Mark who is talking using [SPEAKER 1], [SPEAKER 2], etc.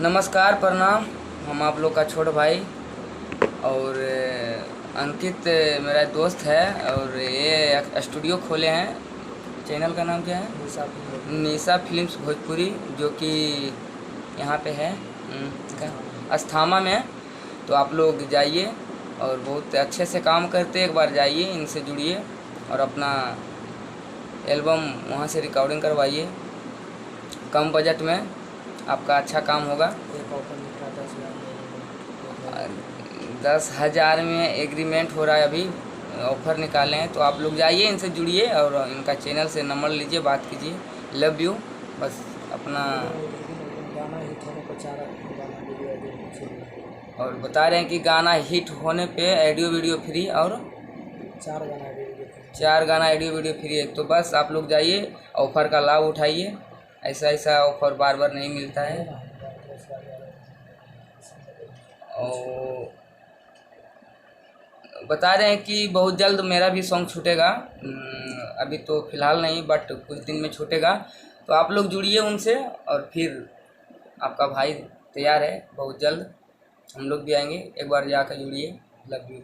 [SPEAKER 1] नमस्कार, प्रणाम। हम आप लोग का छोटा भाई और अंकित मेरा दोस्त है और ये स्टूडियो खोले हैं। चैनल का नाम क्या है? निशा फिल्म्स भोजपुरी, जो कि यहाँ पे है अस्थामा में। तो आप लोग जाइए और बहुत अच्छे से काम करते, एक बार जाइए, इनसे जुड़िए और अपना एल्बम वहाँ से रिकॉर्डिंग करवाइए। कम बजट में आपका अच्छा काम होगा।
[SPEAKER 2] एक ऑफर निकला 10,000 में।
[SPEAKER 1] 10,000 में एग्रीमेंट हो रहा है अभी, ऑफ़र निकाले हैं। तो आप लोग जाइए, इनसे जुड़िए और इनका चैनल से नंबर लीजिए, बात कीजिए। Love you. बस अपना
[SPEAKER 2] गाना हिट होने पर 4 गाना वीडियो एडिट चाहिए।
[SPEAKER 1] और बता रहे हैं कि गाना हिट होने पे ऑडियो वीडियो फ्री और
[SPEAKER 2] 4 गाना एडिट
[SPEAKER 1] 4 गाना ऑडियो वीडियो फ्री है। तो बस आप लोग जाइए, ऑफ़र का लाभ उठाइए। ऐसा ऐसा ऑफ़र बार बार नहीं मिलता है। और बता रहे हैं कि बहुत जल्द मेरा भी सॉन्ग छूटेगा। अभी तो फ़िलहाल नहीं, बट कुछ दिन में छूटेगा। तो आप लोग जुड़िए उनसे और फिर आपका भाई तैयार है। बहुत जल्द हम लोग भी आएंगे, एक बार जाकर जुड़िए। Love you.